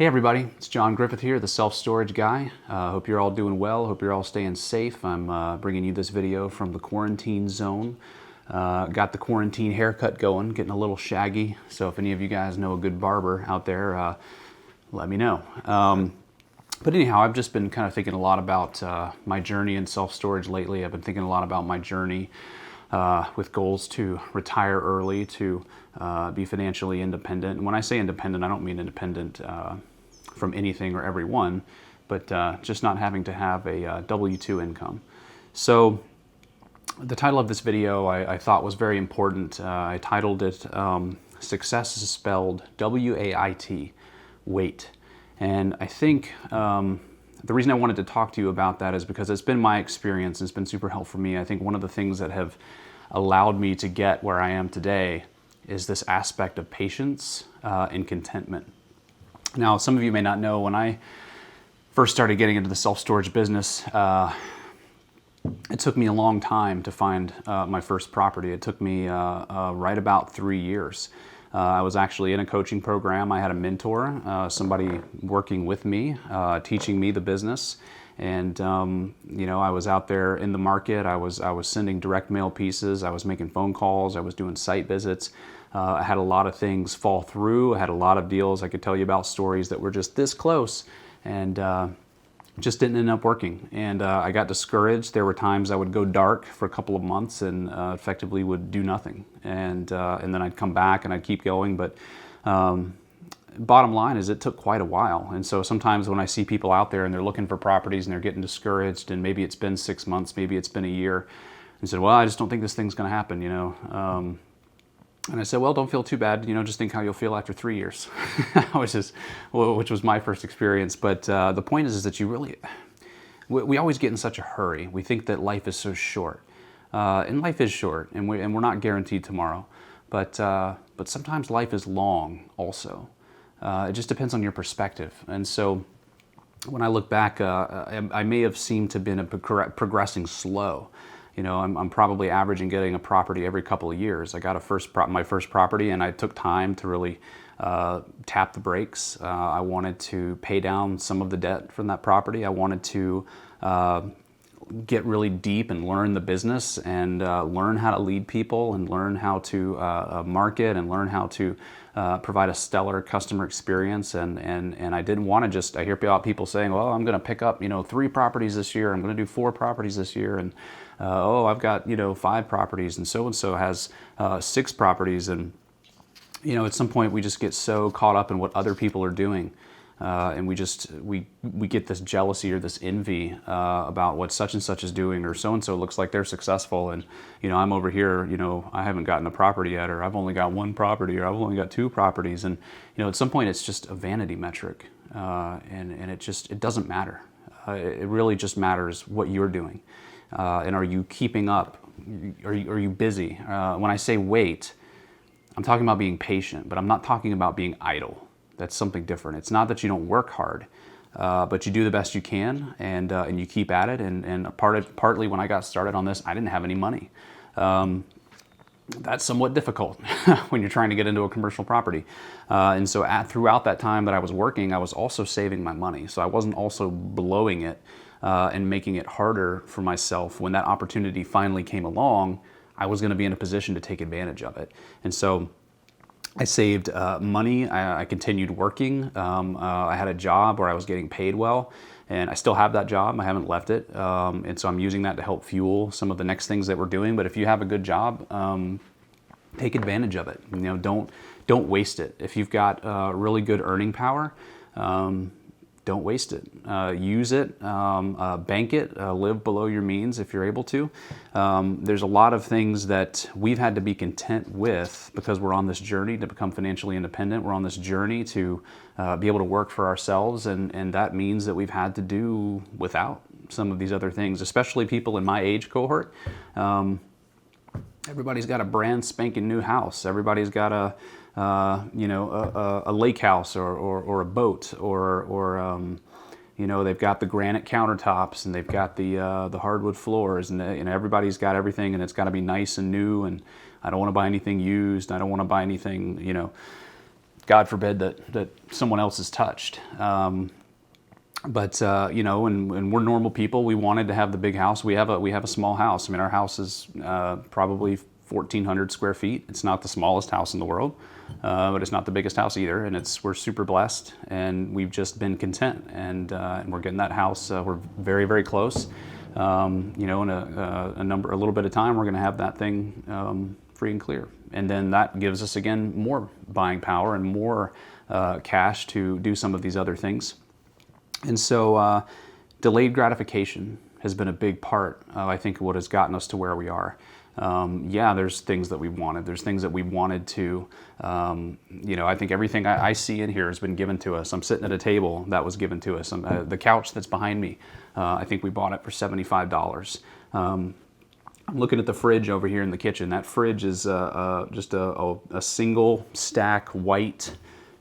Hey everybody, it's John Griffith here, the self-storage guy. Hope you're all doing well, hope you're all staying safe. I'm bringing you this video from the quarantine zone. Got the quarantine haircut going, getting a little shaggy, so if any of you guys know a good barber out there, let me know. But anyhow, I've just been kind of thinking a lot about my journey in self-storage lately. I've been thinking a lot about my journey with goals to retire early, to be financially independent. And when I say independent, I don't mean independent from anything or everyone, but just not having to have a W-2 income. So the title of this video I thought was very important. I titled it Success is Spelled W-A-I-T, Wait. And I think the reason I wanted to talk to you about that is because it's been my experience and it's been super helpful for me. I think one of the things that have allowed me to get where I am today is this aspect of patience and contentment. Now, some of you may not know, when I first started getting into the self-storage business, it took me a long time to find my first property. It took me right about 3 years. I was actually in a coaching program. I had a mentor, somebody working with me, teaching me the business. And you know, I was out there in the market. I was sending direct mail pieces. I was making phone calls. I was doing site visits. I had a lot of things fall through. I had a lot of deals. I could tell you about stories that were just this close and just didn't end up working. And I got discouraged. There were times I would go dark for a couple of months and effectively would do nothing. And then I'd come back and I'd keep going. But bottom line is it took quite a while. And so sometimes when I see people out there and they're looking for properties and they're getting discouraged, and maybe it's been 6 months, maybe it's been a year, and said, well, I just don't think this thing's going to happen, you know. And I said, well, don't feel too bad, you know, just think how you'll feel after 3 years, which was my first experience. But the point is that we always get in such a hurry. We think that life is so short, and life is short, and we're not guaranteed tomorrow. But sometimes life is long also. It just depends on your perspective. And so when I look back, I may have seemed to have been progressing slow. You know, I'm probably averaging getting a property every couple of years. I got my first property, and I took time to really tap the brakes. I wanted to pay down some of the debt from that property. I wanted to get really deep and learn the business and learn how to lead people and learn how to market and learn how to provide a stellar customer experience. And I didn't want to just, I hear people saying, well, I'm going to pick up, you know, 3 properties this year. I'm going to do 4 properties this year. And oh, I've got, you know, 5 properties, and so has 6 properties. And, you know, at some point we just get so caught up in what other people are doing. And we get this jealousy or this envy about what such and such is doing, or so and so looks like they're successful, and you know, I'm over here, you know, I haven't gotten a property yet, or I've only got 1 property, or I've only got 2 properties, and you know, at some point it's just a vanity metric, and it doesn't matter. It really just matters what you're doing, and are you keeping up? Are you busy? When I say wait, I'm talking about being patient, but I'm not talking about being idle. That's something different. It's not that you don't work hard, but you do the best you can, and you keep at it. And partly when I got started on this, I didn't have any money. That's somewhat difficult when you're trying to get into a commercial property. And so throughout that time that I was working, I was also saving my money. So I wasn't also blowing it and making it harder for myself. When that opportunity finally came along, I was going to be in a position to take advantage of it. And so I saved money. I continued working. I had a job where I was getting paid well, and I still have that job. I haven't left it, and so I'm using that to help fuel some of the next things that we're doing. But if you have a good job, take advantage of it. You know, don't waste it. If you've got really good earning power, don't waste it. Use it, bank it, live below your means if you're able to. There's a lot of things that we've had to be content with because we're on this journey to become financially independent. We're on this journey to be able to work for ourselves, and that means that we've had to do without some of these other things, especially people in my age cohort. Everybody's got a brand spanking new house. Everybody's got a lake house or a boat, or you know, they've got the granite countertops, and they've got the hardwood floors, and everybody's got everything, and it's got to be nice and new. And I don't want to buy anything used. I don't want to buy anything, you know, God forbid that someone else is touched. But you know, and we're normal people. We wanted to have the big house. We have a small house. I mean, our house is probably 1,400 square feet. It's not the smallest house in the world, but it's not the biggest house either. And we're super blessed, and we've just been content. And we're getting that house. We're very, very close. You know, in a little bit of time, we're going to have that thing free and clear. And then that gives us again more buying power and more cash to do some of these other things. And so delayed gratification has been a big part of, I think, what has gotten us to where we are. Yeah, there's things that we wanted. There's things that we wanted to, you know, I think everything I see in here has been given to us. I'm sitting at a table that was given to us. The couch that's behind me, I think we bought it for $75. I'm looking at the fridge over here in the kitchen. That fridge is just a single stack white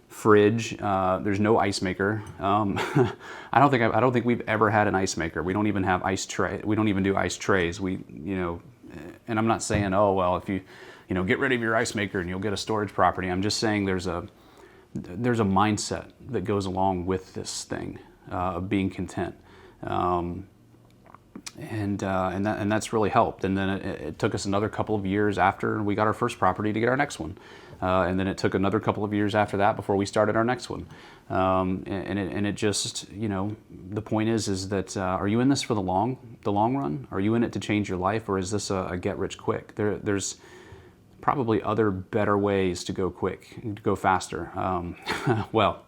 fridge. There's no ice maker. I don't think we've ever had an ice maker. We don't even have ice tray. We don't even do ice trays. You know, and I'm not saying, oh well, if you know, get rid of your ice maker and you'll get a storage property. I'm just saying there's a mindset that goes along with this thing of being content. And that's really helped. And then it took us another couple of years after we got our first property to get our next one. And then it took another couple of years after that before we started our next one. And it just, you know, the point is that are you in this for the long run? Are you in it to change your life, or is this a get rich quick? There's probably other better ways to go quick, to go faster. Well,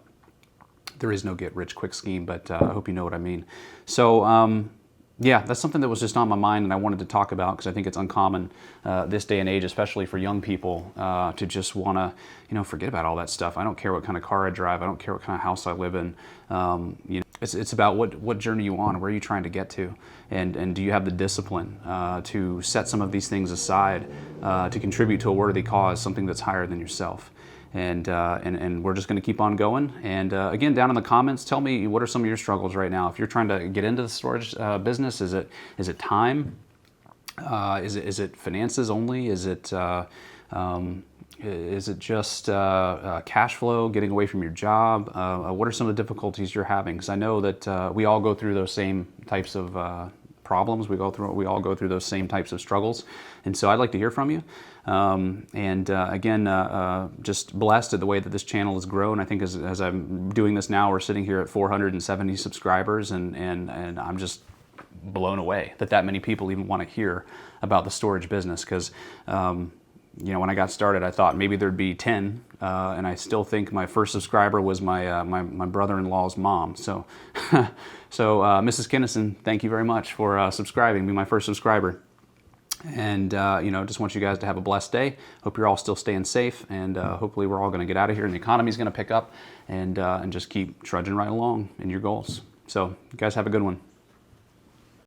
there is no get rich quick scheme, but I hope you know what I mean. So yeah, that's something that was just on my mind, and I wanted to talk about because I think it's uncommon this day and age, especially for young people, to just want to, you know, forget about all that stuff. I don't care what kind of car I drive. I don't care what kind of house I live in. You know, it's about what journey you on, where are you trying to get to, and do you have the discipline to set some of these things aside to contribute to a worthy cause, something that's higher than yourself. And we're just going to keep on going. And again, down in the comments, tell me what are some of your struggles right now. If you're trying to get into the storage business, is it time? Is it finances only? Is it just cash flow, getting away from your job? What are some of the difficulties you're having? Because I know that we all go through those same types of problems. We all go through those same types of struggles. And so I'd like to hear from you. Again, just blessed at the way that this channel has grown. I think as I'm doing this now, we're sitting here at 470 subscribers, and I'm just blown away that many people even want to hear about the storage business. Because you know, when I got started, I thought maybe there'd be 10, and I still think my first subscriber was my brother-in-law's mom. So, Mrs. Kinnison, thank you very much for subscribing, being my first subscriber. And you know, just want you guys to have a blessed day. Hope you're all still staying safe, and hopefully we're all going to get out of here, and the economy's going to pick up, and just keep trudging right along in your goals. So, you guys have a good one.